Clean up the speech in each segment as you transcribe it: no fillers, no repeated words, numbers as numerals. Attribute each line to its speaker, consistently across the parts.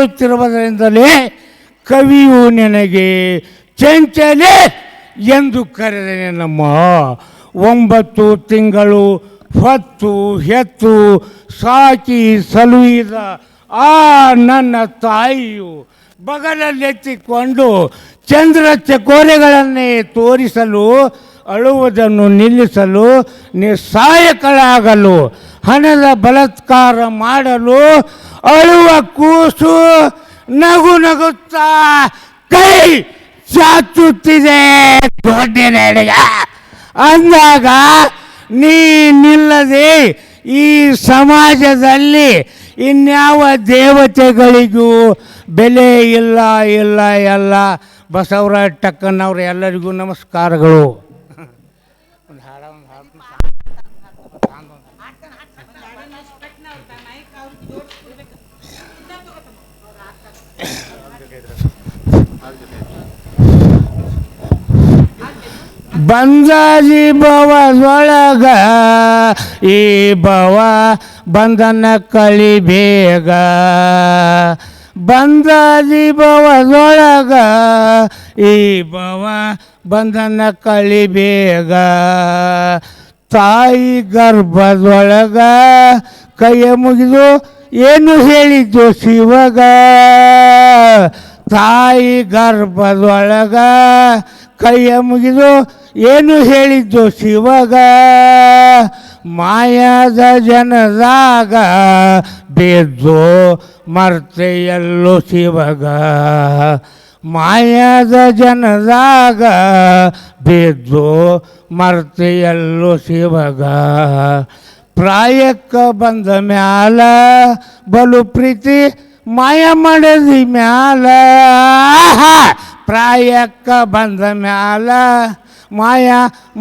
Speaker 1: ಹೇಳುತ್ತಿರುವುದರಿಂದಲೇ ಕವಿಯು ನನಗೆ ಚಂಚಲೆ ಎಂದು ಕರೆದನೆ ನಮ್ಮ. 9 ತಿಂಗಳು ಹೊತ್ತು ಹೆತ್ತು ಸಾಕಿ ಸಲುಹಿದ ಆ ನನ್ನ ತಾಯಿಯು ಬಗಲಲ್ಲೆತ್ತಿಕೊಂಡು ಚಂದ್ರ ಚಕೋರೆಗಳನ್ನೇ ತೋರಿಸಲು, ಅಳುವುದನ್ನು ನಿಲ್ಲಿಸಲು, ನಿಸ್ಸಹಾಯಕಳಾಗಲು, ಹಣದ ಬಲಾತ್ಕಾರ ಮಾಡಲು ಅಳುವ ಕೂಸು ನಗು ನಗುತ್ತಾ ಕೈ ಚಾಚುತ್ತಿದೆ ದೊಡ್ಡ ಅಂದಾಗ ನೀನಿಲ್ಲದೆ ಈ ಸಮಾಜದಲ್ಲಿ ಇನ್ಯಾವ ದೇವತೆಗಳಿಗೂ ಬೆಲೆ ಇಲ್ಲ ಇಲ್ಲ ಎಲ್ಲ. ಬಸವರಾಜ ಟಕ್ಕನವ್ರು ಎಲ್ಲರಿಗೂ ನಮಸ್ಕಾರಗಳು. ಬಂದಾಜಿ ಭವದೊಳಗ ಈ ಭವ ಬಂಧನ ಕಳಿ ಬೇಗ. ಬಂದಾಜಿ ಭವದೊಳಗ ಈ ಭವ ಬಂಧನ ಕಳಿ ಬೇಗ. ತಾಯಿ ಗರ್ಭದೊಳಗ ಕೈಯ ಮುಗಿದು ಏನು ಹೇಳಿದ್ದು ಶಿವಗ. ತಾಯಿ ಗರ್ಭದೊಳಗ ಕೈಯ ಮುಗಿದು ಏನು ಹೇಳಿದ್ದು ಶಿವಗ. ಮಾಯಾದ ಜನದಾಗ ಬಿದ್ದು ಮರ್ತೆಯಲ್ಲೋ ಶಿವಗ. ಮಾಯಾದ ಜನದಾಗ ಬಿದ್ದು ಮರ್ತೆಯಲ್ಲೋ ಶಿವಗ. ಪ್ರಾಯಕ್ಕೆ ಬಂದ ಮ್ಯಾಲ ಬಲು ಪ್ರೀತಿ ಮಾಯ ಮಾಡದಿ ಮ್ಯಾಲ. ಪ್ರಾಯಕ್ಕೆ ಬಂದ ಮ್ಯಾಲ ಮಾಯ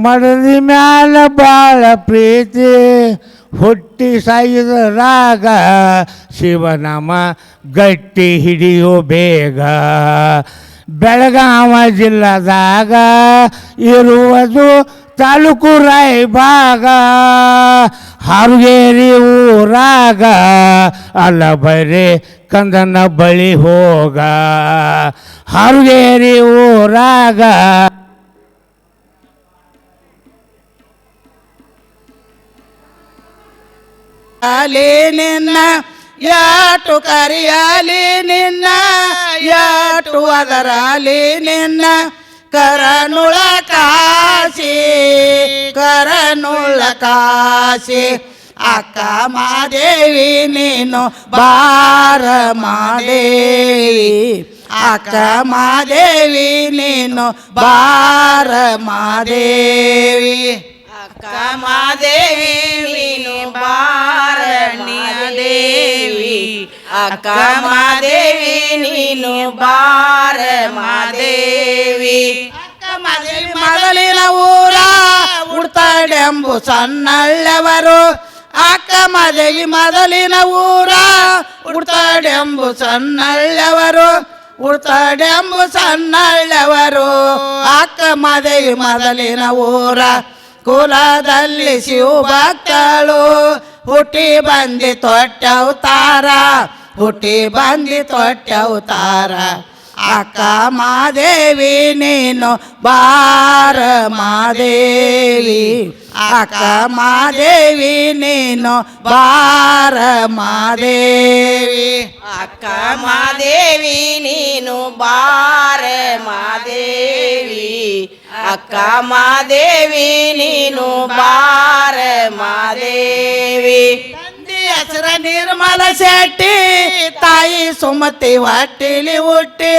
Speaker 1: ಮಾಡದಿ ಮ್ಯಾಲ ಬಾಳ ಪ್ರೀತಿ. ಹುಟ್ಟಿ ಸಾಯಿದರಾಗ ಶಿವನಾಮ ಗಟ್ಟಿ ಹಿಡಿಯೋ ಬೇಗ. ಬೆಳಗಾವ ಜಿಲ್ಲಾದಾಗ ಇರುವುದು ತಾಲೂಕು ರಾಯಬಾಗ. ಹಾರುಗೇರಿ ಊರಾಗ ಅಲ್ಲ ಬರೀ ಕಂದನ ಬಳಿ ಹೋಗ. ಹಾರುಗೇರಿ ಊರಾಗ
Speaker 2: ಅಲಿ ನಿನ್ನ ಯಾಟು ಕರಿಯಾಲಿ ನಿನ್ನ ಯಾಟು ಅದರಾಲಿ ನಿನ್ನ ಕರನುಳ ಕಾಶಿ ಕರನುಳ ಕಾಶಿ. ಅಕ್ಕ ಮಾದೇವಿ ನೀನು ಬಾರ ಮಾದೇವಿ. ಅಕ್ಕ ಮಾದೇವಿ ನೀನು ಬಾರ ಮಾದೇವಿ. ಅಕ್ಕ ಮಾದೇವಿ ನೀನು ಬಾರಣ್ಯ ದೇವಿ. ಅಕ್ಕ ಮಾದೇವಿ ನೀನು ಬಾರ ಮಾದೇವಿ. ಅಕ್ಕ ಮಾದೇವಿ ಮೊದಲಿನ ಊರ ಉಡ್ತಾಡೆಂಬು ಸಣ್ಣಳ್ಳವರು. ಅಕ್ಕ ಮಾದೇವಿ ಮೊದಲಿನ ಊರ ಉಡ್ತಾಡೆಂಬು ಸಣ್ಣಳ್ಳವರು. ಉಡ್ತಾಡೆಂಬು ಸಣ್ಣಳ್ಳವರು. ಅಕ್ಕ ಮಾದೇವಿ ಮೊದಲಿನ ಊರ ಕುಲದಲ್ಲಿ ಶಿವಭಕ್ತಳು. ಹುಟ್ಟಿ ಬಂದಿ ತೊಟ್ಟವತಾರ ಹುಟ್ಟಿ ಬಂದಿ ತೊಟ್ಟವತಾರ. ಅಕ್ಕ ಮಾದೇವಿ ನೀನು ಬಾರ ಮಾದೇವಿ. ಅಕ್ಕ ಮಾದೇವಿ ನೀನು ಬಾರ ಮಾದೇವಿ. ಅಕ್ಕ ಮಾದೇವಿ ನೀನು ಬಾರ ಮಾದೇವಿ. ಅಕ್ಕ ಮಾದೇವಿ ನೀನು ಬಾರ ಮಾದೇವಿ. ತಂದೆ ಹೆಸರ ನಿರ್ಮಲ ಶೆಟ್ಟಿ ತಾಯಿ ಸುಮತಿ ಹೊಟ್ಟಿಲಿ ಹುಟ್ಟಿ.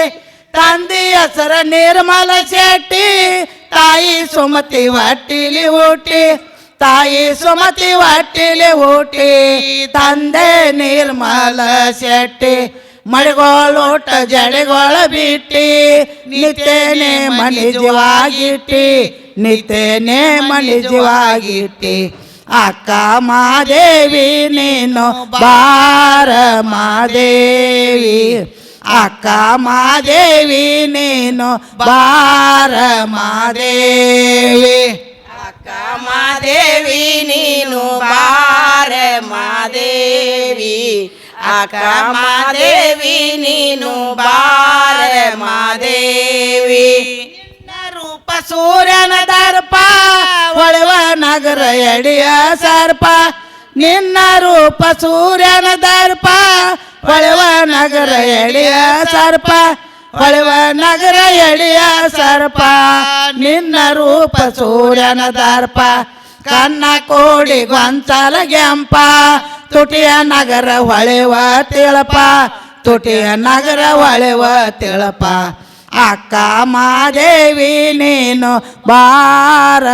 Speaker 2: ತಂದೆ ಹೆಸರ ನಿರ್ಮಲ ಶೆಟ್ಟಿ ತಾಯಿ ಸುಮತಿ ಹೊಟ್ಟಿಲಿ ಹುಟ್ಟಿ. ತಾಯಿ ಸುಮತಿ ಹೊಟ್ಟಿಲಿ ಹುಟ್ಟಿ. ತಂದೆ ನಿರ್ಮಲ ಶೆಟ್ಟಿ ಮಡಿಗೋಳೋಟ ಜಡಿಗೋಳ ಬಿಟ್ಟಿ. ನಿತ್ಯನೇ ಮನಿಜವಾಗಿಟ್ಟಿ ನಿತ್ಯನೇ ಮನಿಜವಾಗಿಟ್ಟಿ. ಅಕ್ಕ ಮಾದೇವಿ ನೀನು ಬಾರ ಮಾದೇವಿ. ಅಕ್ಕ ಮಾದೇವಿ ನೀನು ಬಾರ ಮಾದೇವಿ. ಅಕ್ಕ ಮಾದೇವಿ ನೀನು ಬಾರ ಮಾದೇವಿ. ಅಕ್ಕ ಮಾದೇವಿ ಮಾದೇವಿ ನೀನು ಬಾರೆ ಮಾದೇವಿ ನಿನ್ನ ರೂಪ ಸೂರ್ಯನ ದರ್ಪ ಹೊಳೆವ ನಗರ ಎಡಿಯ ಸರ್ಪ ನಿನ್ನ ರೂಪ ಸೂರ್ಯನ ದರ್ಪ ಹೊಳೆವ ನಗರ ಎಡಿಯ ಸರ್ಪ ಹೊಳೆವ ನಗರ ಎಡಿಯ ಸರ್ಪ ನಿನ್ನ ರೂಪ ಸೂರ್ಯನ ದರ್ಪ ಕನ್ನ ಕೋಡಿ ಗೊಂಚಲ ಗೆಂಪ ತುಟಿಯ ನಗರ ಹೊಳೆವ ತಿಳಪ ತುಟಿಯ ನಗರ ಹೊಳೆವ ತಿಳಪ ಅಕ್ಕ ಮಾದೇವಿ ನೀನು ಬಾರ